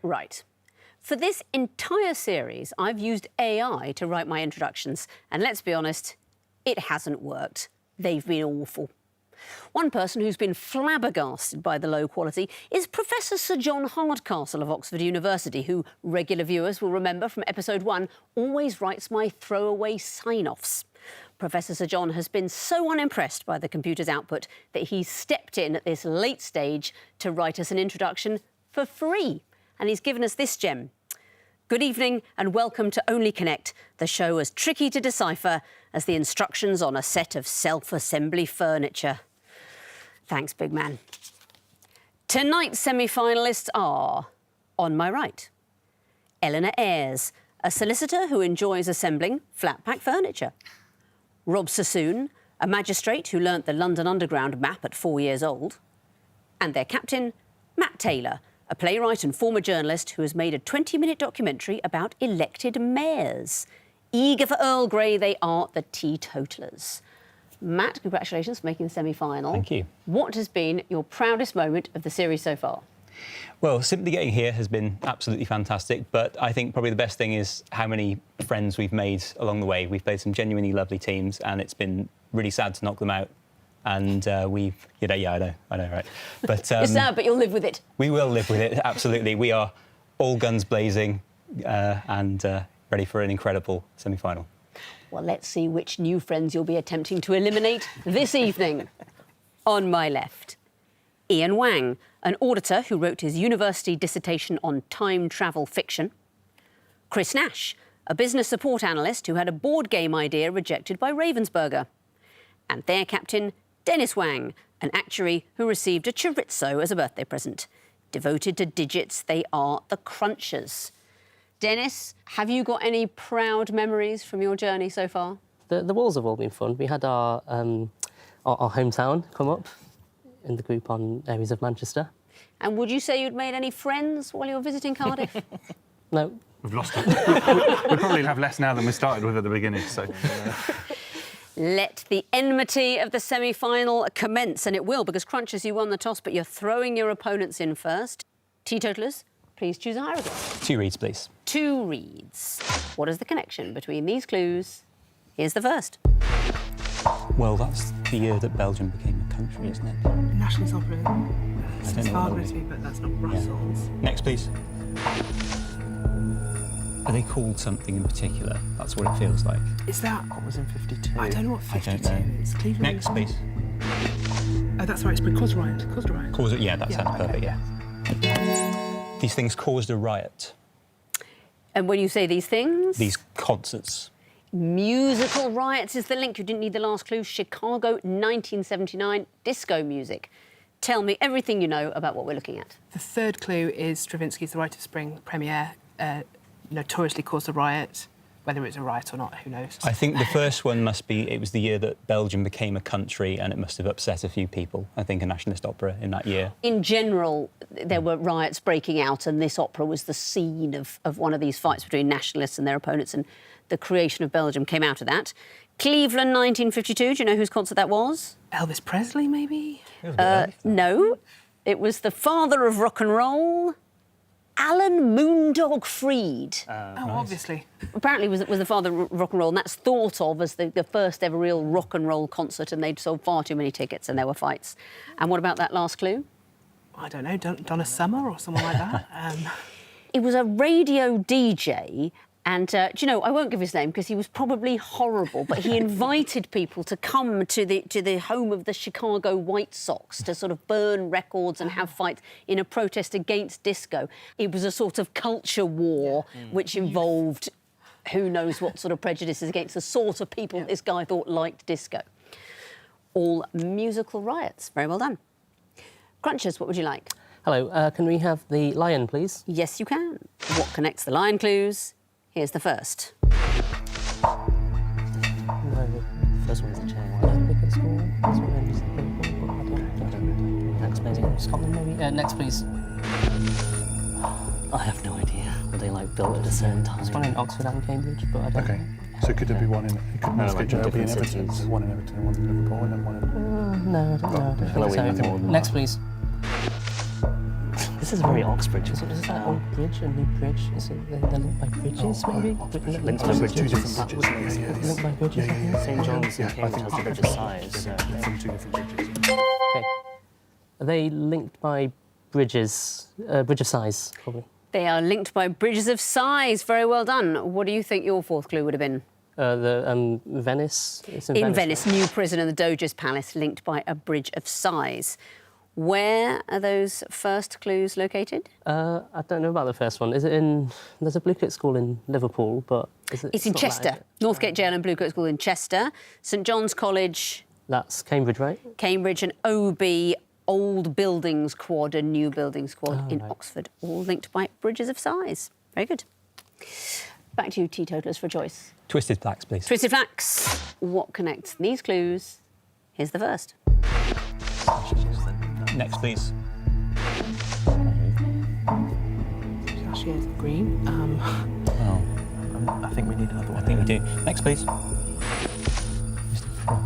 Right. For this entire series, I've used AI to write my introductions, and let's be honest, it hasn't worked. They've been awful. One person who's been flabbergasted by the low quality is Professor Sir John Hardcastle of Oxford University, who regular viewers will remember from episode 1 always writes my throwaway sign-offs. Professor Sir John has been so unimpressed by the computer's output that he's stepped in at this late stage to write us an introduction for free. And he's given us this gem. Good evening and welcome to Only Connect, the show as tricky to decipher as the instructions on a set of self-assembly furniture. Thanks, big man. Tonight's semi-finalists are, on my right, Eleanor Ayres, a solicitor who enjoys assembling flat-pack furniture. Rob Sassoon, a magistrate who learnt the London Underground map at 4 years old. And their captain, Matt Taylor, a playwright and former journalist who has made a 20-minute documentary about elected mayors. Eager for Earl Grey, they are the teetotalers. Matt, congratulations for making the semi-final. Thank you. What has been your proudest moment of the series so far? Well, simply getting here has been absolutely fantastic, but I think probably the best thing is how many friends we've made along the way. We've played some genuinely lovely teams, and it's been really sad to knock them out. And we've, I know, right? But It's sad, but you'll live with it. We will live with it, absolutely. We are all guns blazing and ready for an incredible semi-final. Well, let's see which new friends you'll be attempting to eliminate this evening. On my left, Ian Wang, an auditor who wrote his university dissertation on time travel fiction. Chris Nash, a business support analyst who had a board game idea rejected by Ravensburger. And their captain, Dennis Wang, an actuary who received a chorizo as a birthday present. Devoted to digits, they are the Crunchers. Dennis, have you got any proud memories from your journey so far? The walls have all been fun. We had our hometown come up in the group on areas of Manchester. And would you say you'd made any friends while you were visiting Cardiff? No. We've lost it. We probably have less now than we started with at the beginning, so... Let the enmity of the semi-final commence, and it will, because Crunchers, you won the toss, but you're throwing your opponents in first. Teetotalers, please choose a hieroglyph. 2 reads, please. 2 reads. What is the connection between these clues? Here's the first. Well, that's the year that Belgium became a country, isn't it? Nationalist opera. I don't It's know what Wagner that to me, but that's not Brussels. Yeah. Next, please. Are they called something in particular? That's what it feels like. Is that... What was in 52? I don't know what I 52 don't know. is. Cleveland. Next, please. Oh, that's right, it's Cause Riot. Cause it, yeah, that Yeah, sounds perfect, yeah. These things caused a riot. And when you say these things? These concerts. Musical riots is the link. You didn't need the last clue. Chicago, 1979, disco music. Tell me everything you know about what we're looking at. The third clue is Stravinsky's The Rite of Spring premiere notoriously caused a riot. Whether it's a riot or not, who knows? I think the first one must be, it was the year that Belgium became a country and it must have upset a few people. I think a nationalist opera in that year. In general, there were riots breaking out, and this opera was the scene of one of these fights between nationalists and their opponents, and the creation of Belgium came out of that. Cleveland, 1952, do you know whose concert that was? Elvis Presley, maybe? No, it was the father of rock and roll, Alan Moondog Freed. Obviously. Apparently was the father of rock and roll, and that's thought of as the first ever real rock and roll concert, and they'd sold far too many tickets and there were fights. And what about that last clue? I don't know, Donna Summer or someone like that. It was a radio DJ, and do you know, I won't give his name because he was probably horrible, but he invited people to come to the home of the Chicago White Sox to sort of burn records and have fights in a protest against disco. It was a sort of culture war which involved who knows what sort of prejudices against the sort of people this guy thought liked disco. All musical riots. Very well done. Crunchers, what would you like? Hello, can we have the lion, please? Yes, you can. What connects the lion clues? Here's the first. No, the first one's the chair. Olympic at school. This one is Liverpool, but I don't know. Next, maybe Scotland, maybe. Next, please. I have no idea. Were they like built at a certain time? There's one in Oxford and Cambridge, but I don't know. So could there be one in... It could No, not like be in different Everton. cities. One in Everton, one in Liverpool, and then one in... No, I don't know. I don't feel like we think need so. more than Next, that. please. This is very Oxbridge. Is it that old bridge, a new bridge? Is it they're linked by bridges, maybe? Linked by bridges. Two different bridges. Yeah. Linked by bridges, I think. St John's in I Cambridge think has the bridge of size. So. From two different bridges. Okay. Are they linked by bridges? Bridge of size, probably. They are linked by bridges of size. Very well done. What do you think your fourth clue would have been? Venice. It's In Venice, right? new prison in the Doge's Palace, linked by a bridge of size. Where are those first clues located? I don't know about the first one. Is it in? There's a Bluecoat School in Liverpool, but is it? It's in not that, Chester. is it? Northgate Jail and Bluecoat School in Chester. St John's College, That's Cambridge, right? Cambridge, and OB, Old Buildings Quad and New Buildings Quad in right. Oxford, all linked by bridges of size. Very good. Back to you, teetotalers, for choice. Twisted Flax, please. Twisted Flax. What connects these clues? Here's the first. Next, please. Pistachios, green. I think we need another one. I think we do. Next, please. Mr. Frog.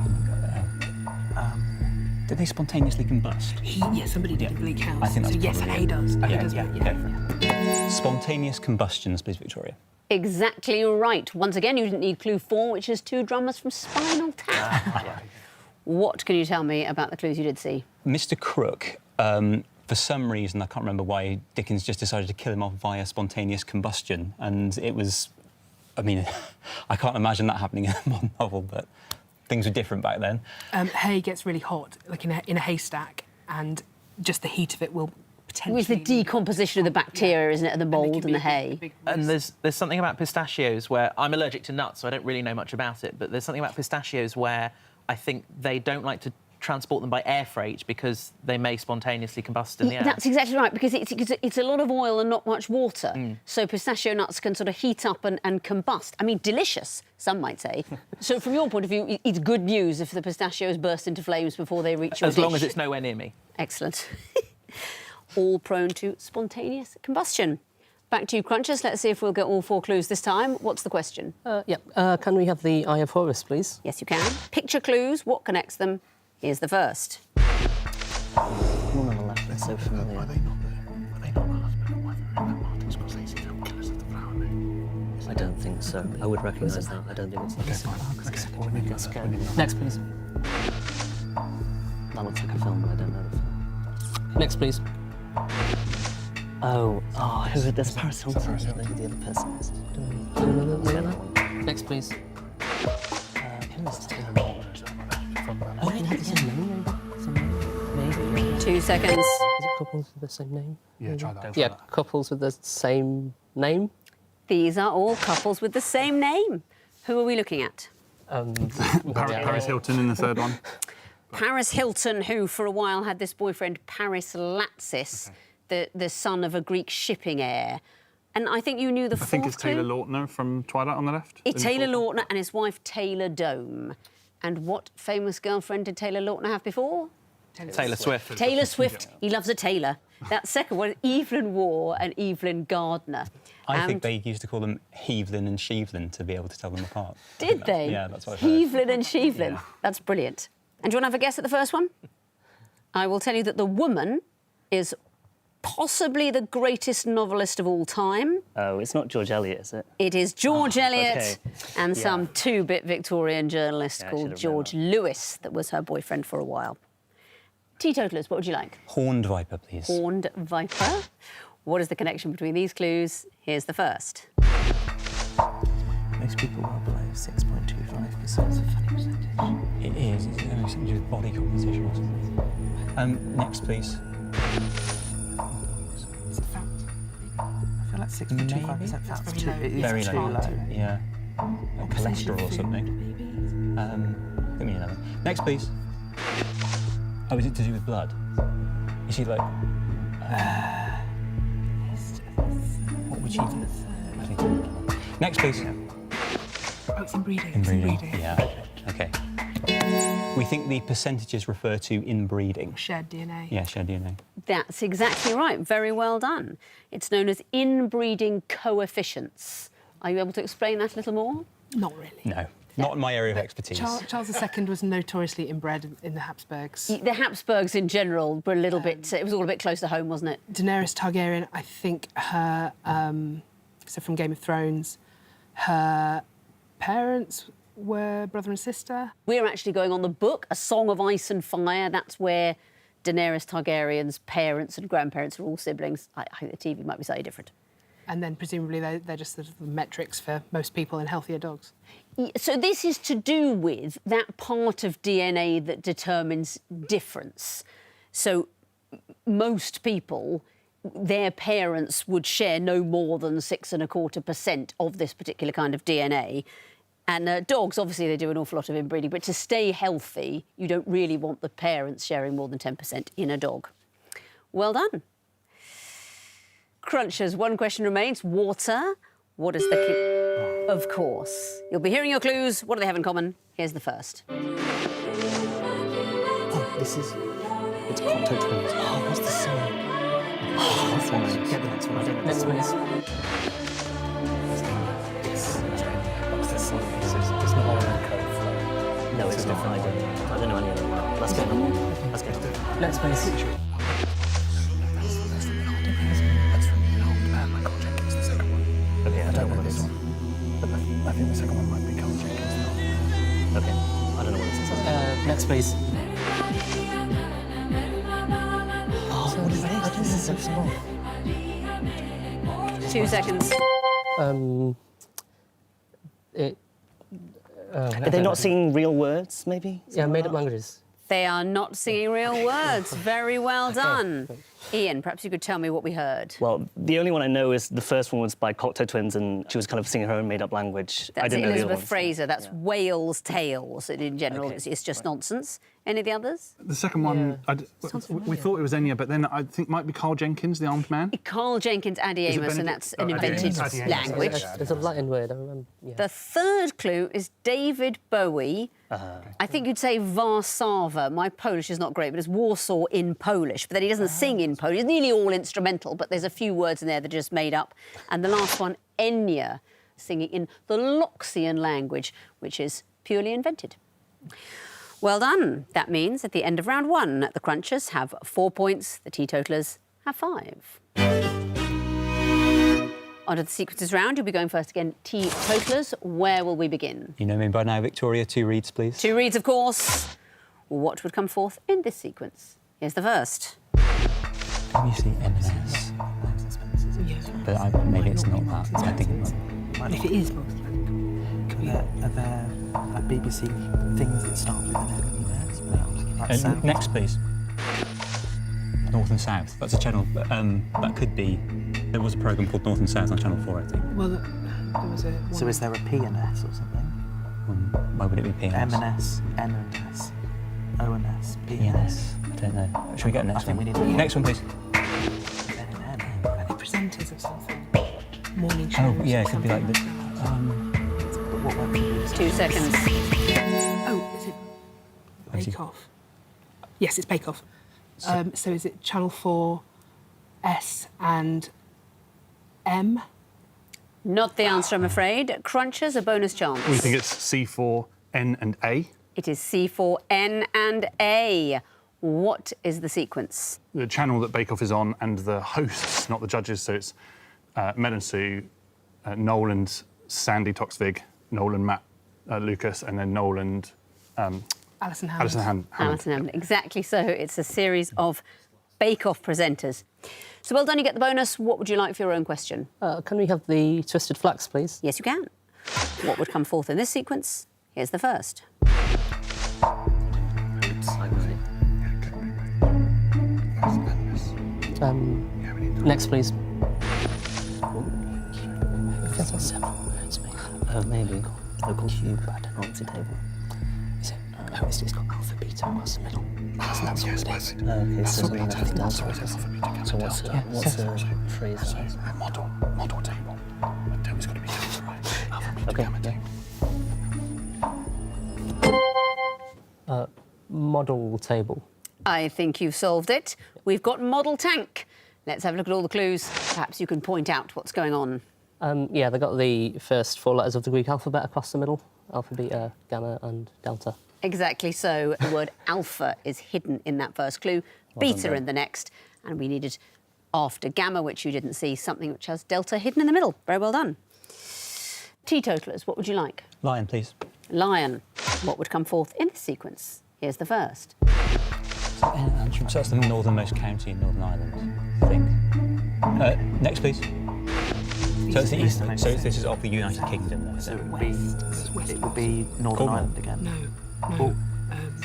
Did they spontaneously combust? Somebody did in Bleak House. I think that's so yes, probably he does. He does. Okay. Spontaneous combustions, please, Victoria. Exactly right. Once again, you didn't need clue 4, which is 2 drummers from Spinal Tap. What can you tell me about the clues you did see? Mr. Crook, for some reason, I can't remember why, Dickens just decided to kill him off via spontaneous combustion. And it was, I mean, I can't imagine that happening in a modern novel, but things were different back then. Hay gets really hot, like in a haystack, and just the heat of it will potentially... It's the decomposition of the bacteria, isn't it, and the and there mould can and the be a hay. big And risk. there's something about pistachios where I'm allergic to nuts, so I don't really know much about it. But there's something about pistachios where I think they don't like to transport them by air freight because they may spontaneously combust in the air. That's exactly right, because it's a lot of oil and not much water. So pistachio nuts can sort of heat up and combust. I mean, delicious, some might say. So from your point of view, it's good news if the pistachios burst into flames before they reach your As long dish. as it's nowhere near me. Excellent. All prone to spontaneous combustion. Back to you, Crunchers. Let's see if we'll get all 4 clues this time. What's the question? Can we have the Eye of Horus, please? Yes, you can. Picture clues. What connects them? Here's the first. One on the left is so familiar. Are they not the husband and wife who were in that Martin Scorsese film, Killers of the Flower Moon? I don't think so. I would recognise that. I don't think it's Okay, fine. Next, please. That looks like a film, but I don't know the film. Next, please. Who? There's Paris Hilton. The other person is. Next, please. Who is it? Oh, it had the same name, maybe? 2 seconds. Is it couples with the same name? Yeah, try that. Yeah, couples with the same name. These are all couples with the same name. Who are we looking at? Paris Hilton in the third one. Paris Hilton, who for a while had this boyfriend, Paris Latsis, the son of a Greek shipping heir. And I think you knew the I fourth think it's Taylor clue. Lautner from Twilight on the left. It's in the Taylor fourth one. Lautner and his wife, Taylor Dome. And what famous girlfriend did Taylor Lautner have before? Taylor Swift. Taylor Swift. He loves a Taylor. That second one, Evelyn Waugh and Evelyn Gardner. I think they used to call them Hevelin and Shevelin to be able to tell them apart. Did they? Yeah, that's what I've heard. Hevelin and Shevelin. Yeah. That's brilliant. And do you want to have a guess at the first one? I will tell you that the woman is possibly the greatest novelist of all time. Oh, it's not George Eliot, is it? It is George Eliot okay. and some 2-bit Victorian journalist Yeah, I called should have George known Lewis that was her boyfriend for a while. Teetotalers, what would you like? Horned viper, please. Horned viper. What is the connection between these clues? Here's the first. Most people are below 6.25%. It's a funny percentage. It is. It's something to do with body composition or something. Next, please. It's a fact. I feel like 6.25% fat's very too, low. it is Very too low. low. Yeah. Or cholesterol or something. Give me another. Next, please. Oh, is it to do with blood? Is she like... what would she do? I think it's next, please. Oh, it's inbreeding. Inbreeding. Yeah. Okay. We think the percentages refer to inbreeding. Shared DNA. Yeah, shared DNA. That's exactly right. Very well done. It's known as inbreeding coefficients. Are you able to explain that a little more? Not really. No. Not in my area of expertise. Charles II was notoriously inbred in the Habsburgs. The Habsburgs in general were a little bit... It was all a bit close to home, wasn't it? Daenerys Targaryen, I think her... so from Game of Thrones, her parents were brother and sister. We're actually going on the book, A Song of Ice and Fire. That's where Daenerys Targaryen's parents and grandparents are all siblings. I think the TV might be slightly different. And then presumably they're just the metrics for most people and healthier dogs. So this is to do with that part of DNA that determines difference. So most people, their parents would share no more than 6.25% of this particular kind of DNA. And dogs, obviously, they do an awful lot of inbreeding, but to stay healthy, you don't really want the parents sharing more than 10% in a dog. Well done. Crunchers, one question remains. Water. What is the... Of course. You'll be hearing your clues. What do they have in common? Here's the first. Oh, this is... It's Cocteau Twins. Oh, what's the song? Oh, what's the name? Get the next one. I don't know. Next one is... It's not on code. No, it's not. I don't know any of them. Let's get on. Let's get on. Next place. Okay, I don't know what it is. I think the second one might be Carl Jenkins. Okay, I don't know what it is. Next place. Oh, what is this? This is so small. 2 seconds. Are they not singing real words, maybe? Yeah, made-up languages. They are not singing real words. Very well done. Ian, perhaps you could tell me what we heard. Well, the only one I know is the first one was by Cocteau Twins, and she was kind of singing her own made-up language. I That's didn't know the other Elizabeth ones. Fraser. That's Wales Tales. In general, it's just nonsense. Any of the others? The second one, we thought it was Enya, but then I think might be Carl Jenkins, the armed man. Carl Jenkins, Addy Is it Amos, and Benedict? that's an invented Addy Amos. language. There's a Latin word, I remember. Yeah. The third clue is David Bowie. I think you'd say Warszawa. My Polish is not great, but it's Warsaw in Polish. But then he doesn't sing in Polish. It's nearly all instrumental, but there's a few words in there that are just made up. And the last one, Enya, singing in the Loxian language, which is purely invented. Well done. That means at the end of round 1, the Crunchers have 4 points, the Teetotalers have 5. On to the sequences round. You'll be going first again, Teetotalers. Where will we begin? You know me by now, Victoria. 2 reads, please. 2 reads, of course. What would come forth in this sequence? Here's the first. Can you see M&S? But maybe it's not that. I think it might. If it is, Are there BBC things that start with an M? Like sound? Next, please. North and South. That's a channel. That could be. There was a programme called North and South on Channel 4, I think. well, there was a... So is there a P and S or something? Why would it be P&S? M and S, N and S, O and S, P and P&S. S. I don't know. Should we get the next I think one? we need to- Next one, please. N and N. Are they presenters of something? Morning shows? Oh, yeah, it could be like the... But what web should we use? 2 seconds. Oh, is it Bake Off? Yes, it's Bake Off. So is it Channel 4, S and M? Not the answer, I'm afraid. Crunchers, a bonus chance. We think it's C4, N and A. It is C4, N and A. What is the sequence? The channel that Bake Off is on, and the hosts, not the judges. So it's Mel and Sue, Noel and Sandy Toxvig, Noel and Matt Lucas, and then Noel and Alison Hammond. Alison Hammond. Alison Hammond. Exactly so. It's a series of Bake Off presenters. So well done, you get the bonus. What would you like for your own question? Can we have the Twisted Flax, please? Yes, you can. What would come forth in this sequence? Here's the first. Next, please. There's on several words, maybe. Maybe. Local cube, I don't know what's the table. Is it? Oh, it's got alpha, beta, what's the middle? That's not Okay, so something like that. So what's a phrase? Model table. I tell it's got to be right. Okay. Model table. I think you've solved it. We've got model tank. Let's have a look at all the clues. Perhaps you can point out what's going on. Yeah, they got the first 4 letters of the Greek alphabet across the middle. alpha, beta, gamma, and delta. Exactly so. The word alpha is hidden in that first clue, beta in the next, and we needed after gamma, which you didn't see, something which has delta hidden in the middle. Very well done. Teetotalers, what would you like? Lion, please. Lion. What would come forth in this sequence? Here's the first. So that's the northernmost county in Northern Ireland, I think. Next, please. So it's the east. So this is of the United Kingdom. Then, is So it? it would be Northern Cornwall. Ireland again. No.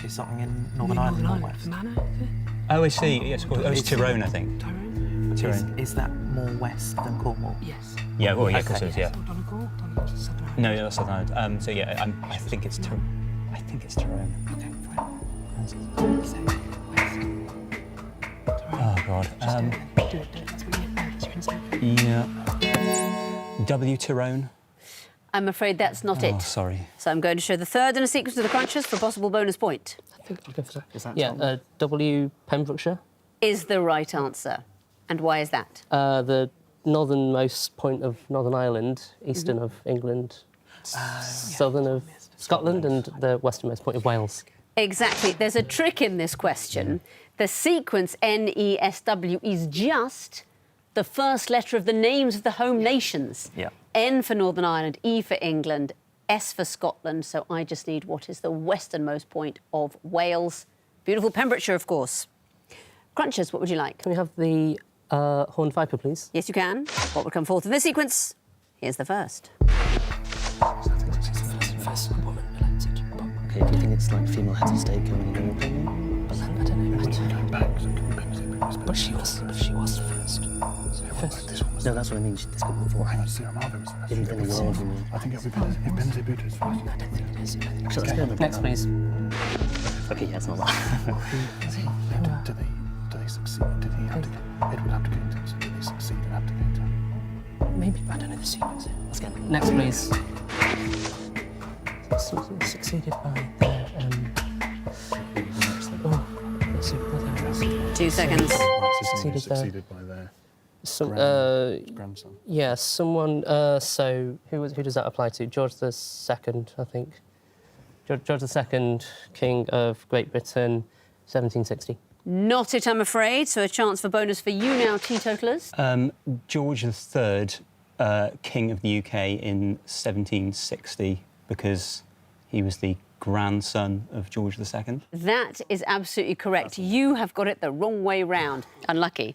Is something in Northern Ireland or West? Fermanagh, is it? Oh, I see. Yes, of course. Oh, it's Tyrone, I think. Tyrone? Tyrone. Is that more west than Cornwall? Yes. Yeah. Well, yeah, of Okay. course it is. Yeah. Donegal? Donegal's a southern Ireland. No, that's Southern Ireland. So yeah, I think it's Tyrone. I think it's Tyrone. Okay, fine. So, west. Tyrone. Oh God. Just do it. Do it. That's what that's your instinct. Yeah. W Tyrone. I'm afraid that's not Oh, it. sorry. So I'm going to show the third in a sequence of the crunchers for a possible bonus point. I think I'll go for that. Is that Yeah, Scotland? W, Pembrokeshire. Is the right answer. And why is that? The northernmost point of Northern Ireland, eastern of England, southern of Scotland, and the westernmost point of Wales. Exactly. There's a trick in this question. The sequence NESW is just the first letter of the names of the home nations. Yeah. N for Northern Ireland, E for England, S for Scotland. So I just need what is the westernmost point of Wales. Beautiful Pembrokeshire, of course. Crunchers, what would you like? Can we have the horned viper, please? Yes, you can. What would come forth in this sequence? Here's the first. First woman elected. Okay, do you think it's like female heads of state going in Europe? I don't know. But she was first. No, that's what I mean. This could be before. Hang on, Sarah Marvin was first. In the world, you mean? I think it'll be Benzibuta is first. I don't think it is. Actually, let's go with Next, that. please. Okay, yeah, it's not that. Do they succeed? Did he abdicate? Edward abdicated, so did they succeed in abdicating? Maybe, I don't know the sequence. Let's get Next, please. Succeeded by the. Let's see what that was. 2 seconds. Succeeded by their grandson. Yeah, someone. So who does that apply to? George II, I think. George II, King of Great Britain, 1760. Not it, I'm afraid. So a chance for bonus for you now, teetotalers. George III, King of the UK in 1760, because he was the grandson of George II. That is absolutely correct. You have got it the wrong way round. Unlucky.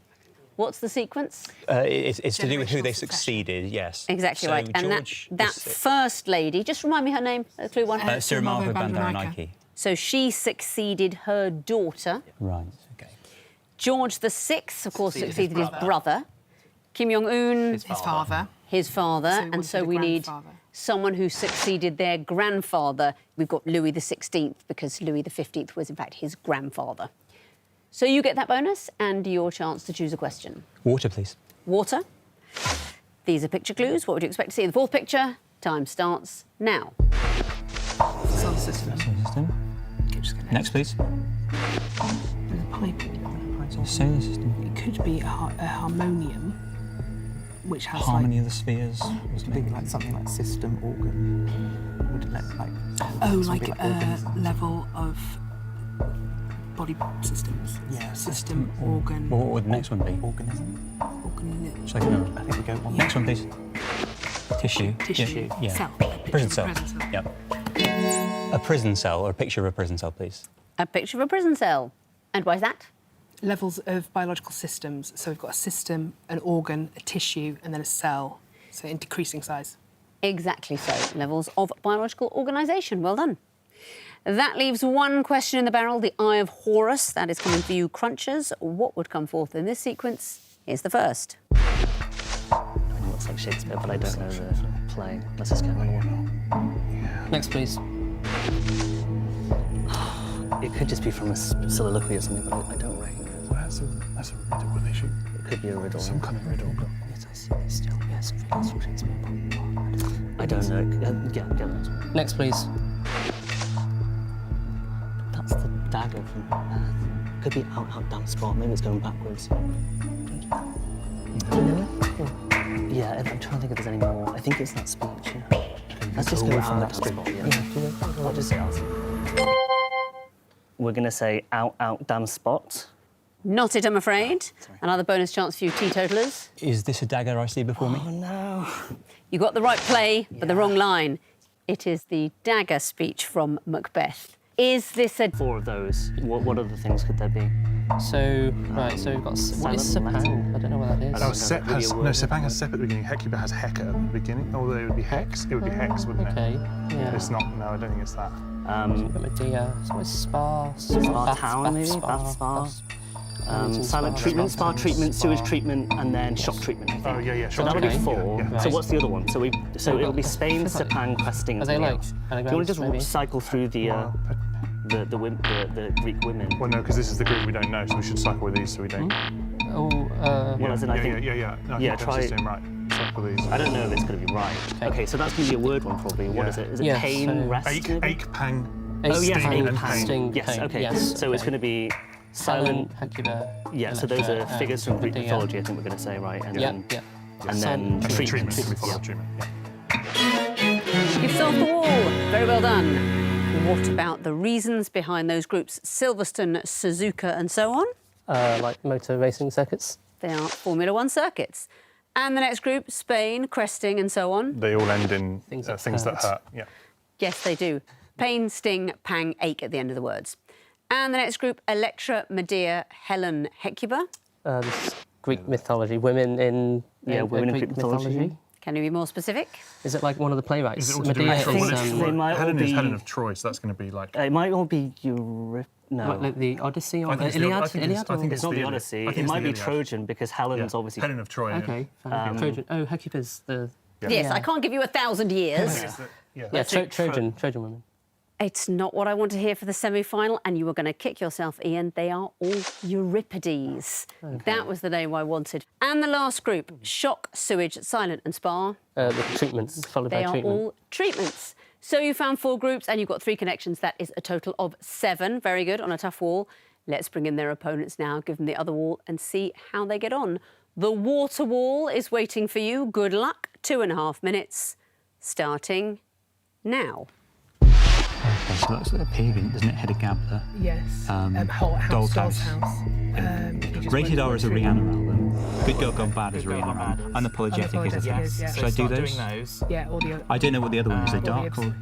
What's the sequence? It's to do with who they Generational succession. succeeded, yes. Exactly So right. And George that is- first lady, just remind me her name, clue one. Sarah Marvin Bandaranaike. Bandaranaike. So she succeeded her daughter. Right, okay. George VI, of course, succeeded his brother. brother. Kim Jong-un, His father. his father. So and would so be the we need grandfather. someone who succeeded their grandfather. We've got Louis XVI, because Louis XV was, in fact, his grandfather. So you get that bonus and your chance to choose a question. Water, please. Water. These are picture clues. What would you expect to see in the fourth picture? Time starts now. Solar system. Okay, just gonna- Next, please. There's a pipe. Solar system. It could be a harmonium, which has Harmony like... of the spheres. wasn't Maybe it? like something like system organ. Would it let like? Oh, something like organism? level of body systems. Yeah, System, organ, What would the next one be? Organism. organ, Shall I go? I think we go one. Next one, please. Tissue. tissue, Yeah. cell. Prison cell. Prison cell. Yep. A prison cell, or a picture of a prison cell, please. A picture of a prison cell. And why is that? Levels of biological systems. So we've got a system, an organ, a tissue, and then a cell. So in decreasing size. Exactly so. Levels of biological organisation. Well done. That leaves one question in the barrel, the Eye of Horus. That is coming for you, crunchers. What would come forth in this sequence? Here's the first. It looks like Shakespeare, but I don't know the play. Let's just get another one. Next, please. It could just be from a soliloquy or something, but I don't recognise it. That's a riddle. Will they shoot It could be a riddle. some kind of riddle? Yes, I see this still. Yes, if it is from Shakespeare. I don't know. Yeah, the next one. Next, please. That's the dagger from. Could be out damn spot. Maybe it's going backwards. Do you know it? Yeah, I'm trying to think if there's any more. I think it's that speech. Yeah. Let's just go from that spot. Yeah. What does it ask? We're going to say out, damn spot. Not it, I'm afraid. Another bonus chance for you teetotalers. Is this a dagger I see before me? Oh, no. You got the right play, but the wrong line. It is the dagger speech from Macbeth. Is this a... 4 of those. What other things could there be? So, right, so we've got... What is Sepang? I don't know what that is. No, Sepang has Sep at the beginning. Hecuba has Hecate at the beginning. Although it would be Hex. It would be Hex, wouldn't it? Okay, yeah. It's not. No, I don't think it's that. We've got Medea. So it's Spa. Spa Town, maybe? Bath Spa. Silent treatment, spa treatment, sewage treatment, and then shock treatment, I think. Oh, yeah. So that'll be 4. Yeah. So what's the other one? So it'll be Spain, Sepang, Questing. Are they like Do you want to just maybe? cycle through the Greek women? Well, no, because this is the group we don't know, so we should cycle with these so we don't. Well, as in, I think. No, Yeah, I think try- Ben's doing right. Cycle these. I don't know if it's going to be right. Okay, so that's going to be a word one probably. What Yeah. is it? Is it Yeah, pain, so- rest? maybe? Ache, pang. Oh, yes, sting, ache, and pang. Sting, Yes, pain. okay. Yes, So it's going to be silent. Hecuba. Yeah, so those are Electra, figures from Greek Medea. mythology, I think we're going to say, right? And Yeah, then, yeah. And then And then treatment. treatment. We follow Yeah. treatment. Yeah. You've solved the wall. Very well done. What about the reasons behind those groups? Silverstone, Suzuka and so on? Like motor racing circuits. They are Formula One circuits. And the next group, Spain, Cresting and so on? They all end in Things things that that hurt. hurt. Yeah. Yes, they do. Pain, sting, pang, ache at the end of the words. And the next group, Electra, Medea, Helen, Hecuba. This is Greek mythology. Women in women in Greek mythology. Can you be more specific? Is it like one of the playwrights? Is it all to do with Medea Troy? is they might all Helen is be- Helen of Troy, so that's going to be like. It might all be Europe. No. like the Odyssey or I think it's the the- Iliad. I think it's- I think It's not the Iliad. Odyssey. I think It it's might the be Iliad. Trojan because Helen's obviously. Helen of Troy. Okay, fine. Trojan. Oh, Hecuba's the. Yes, I can't give you 1,000 years. Yeah, Trojan women. It's not what I want to hear for the semi-final, and you were going to kick yourself, Ian. They are all Euripides. That was the name I wanted. And the last group, Shock, Sewage, Silent and Spa. The treatments followed They by are treatment. all treatments. So you found 4 groups and you've got 3 connections. That is a total of 7. Very good on a tough wall. Let's bring in their opponents now, give them the other wall and see how they get on. The water wall is waiting for you. Good luck. 2.5 minutes. Starting now. Okay, so that's a pig, doesn't it? Head of Gambler. Yes. Whole House, Doll's House. Rated R is a Rihanna album. Good Girl Gone Bad is a Rihanna album. Unapologetic is a Unapologetic, yeah. Should I do Start those? doing those. Yeah, all the other. I don't know what the other one is. Are they all the dark or others.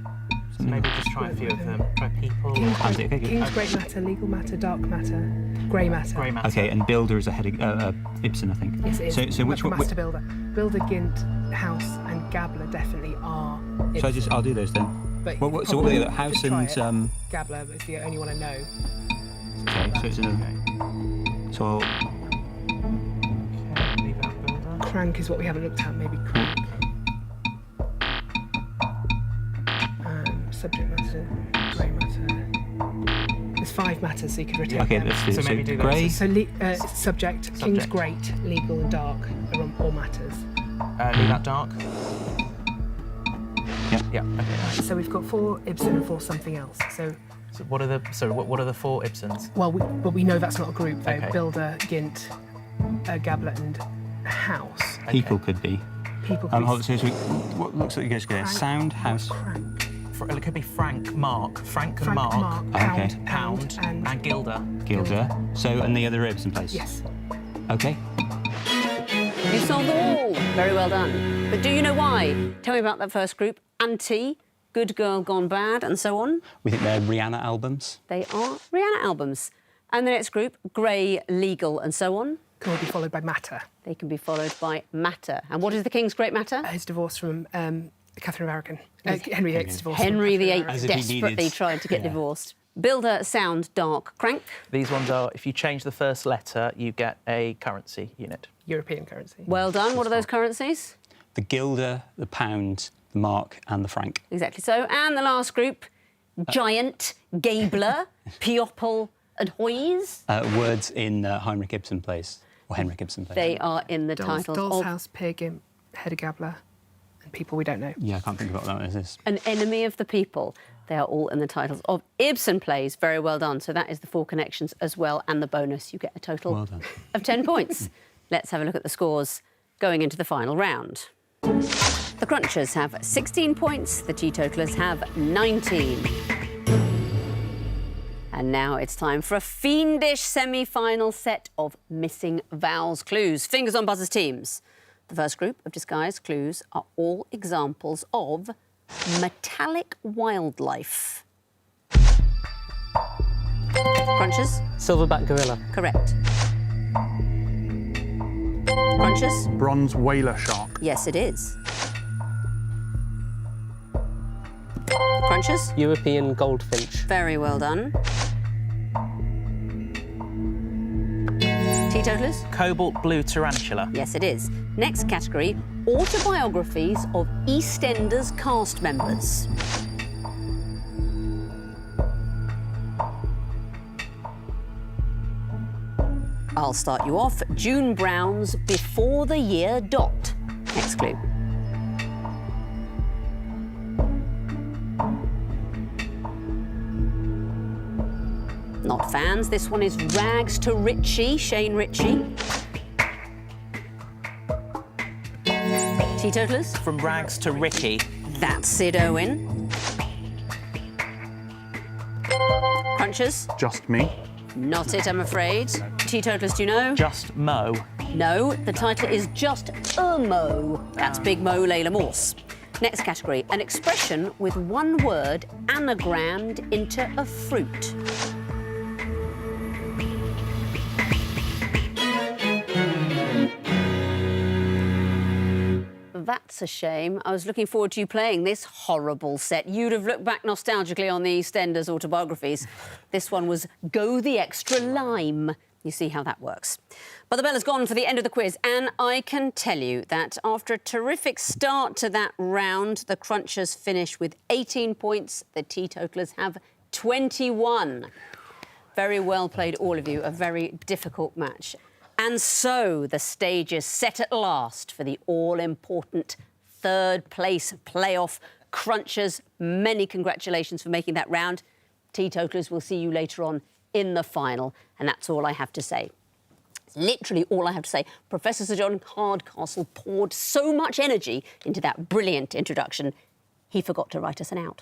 something? Maybe just try a few of them. Try people. King's Great Matter, Legal Matter, Dark Matter, Grey Matter. Grey matter. Okay, and Builder is a head of Ibsen, I think. Yes, it is. So which one? Master Builder. Builder, Gint, House and Gabler definitely are. So I'll do those then. But So what were the other? House try and it. Gabler is the only one I know. Okay, so it's another. So I'll. Leave out builder. Crank is what we haven't looked at. Maybe Crank. Subject matter, Grey Matter. There's 5 matters, so you could rotate Okay, them. let's do So so maybe do those. grey. So subject, King's Great, Legal and Dark are on all matters. Leave out dark. Yeah. Yeah. Okay. Nice. So we've got 4 Ibsen and 4 something else. So, So what are the what are the 4 Ibsens? well, but we know that's not a group though. Okay. Builder, Gint, Gabler and House. People could be. People could Hold be on, so what looks like you guys get Sound, House. Crank, It could be Frank, Mark, Frank and Frank, Mark, Mark, Okay. Pound, and Gilda. Gilder. So and the other Ibsen place. yes. Okay. You solved the wall. Very well done. But do you know why? Tell me about that first group. Anti, Good Girl Gone Bad and so on. We think they're Rihanna albums. They are Rihanna albums. And the next group, Grey, Legal and so on. Can all be followed by Matter. They can be followed by Matter. And what is the King's Great Matter? His divorce from Catherine of Aragon. Henry VIII's divorce. Henry from VIII Catherine of As if he desperately needed- tried to get divorced. Builder, Sound, Dark, Crank. These ones are, if you change the first letter, you get a currency unit. European currency. Well done. What are those currencies? The Gilder, the Pound, the Mark, and the Franc. Exactly so. And the last group, Giant, Gabler, Piopple and Hoyes. Words in Heinrich Ibsen plays, or Henrik Ibsen plays. They are in the Doll's titles of House, Pig, Imp, Hedda Gabler, and people we don't know. Yeah, I can't think of what that one is. An Enemy of the People. They are all in the titles of Ibsen plays. Very well done. So that is the 4 connections as well, and the bonus. You get a total Well done. of 10 points. Let's have a look at the scores going into the final round. The The Crunchers have 16 points, the Teetotalers have 19. And now it's time for a fiendish semi-final set of missing vowels clues. Fingers on buzzers, teams. The first group of disguised clues are all examples of metallic wildlife. Crunchers? Silverback gorilla. Correct. Crunchers? Bronze whaler shark. Yes, it is. Crunchers? European goldfinch. Very well done. Teetotalers? Cobalt blue tarantula. Yes, it is. Next category, autobiographies of EastEnders cast members. I'll start you off. June Brown's Before the Year Dot. Next clue. Not fans. This one is Rags to Richie, Shane Ritchie. Teetotalers? From rags to Ricky. That's Sid Owen. Crunchers? Just me. Not it, I'm afraid. Teetotalers, do you know? Just Mo. No, the title is Just a Mo. That's Big Mo Layla Morse. Next category, an expression with one word anagrammed into a fruit. That's a shame. I was looking forward to you playing this horrible set. You'd have looked back nostalgically on the EastEnders autobiographies. This one was Go the Extra Lime. You see how that works. But the bell has gone for the end of the quiz, and I can tell you that after a terrific start to that round, the Crunchers finish with 18 points. The Teetotalers have 21. Very well played, all of you. A very difficult match. And so the stage is set at last for the all-important third-place playoff. Crunchers, many congratulations for making that round. Teetotalers, we'll see you later on in the final. And that's all I have to say. Literally all I have to say. Professor Sir John Hardcastle poured so much energy into that brilliant introduction, he forgot to write us an out.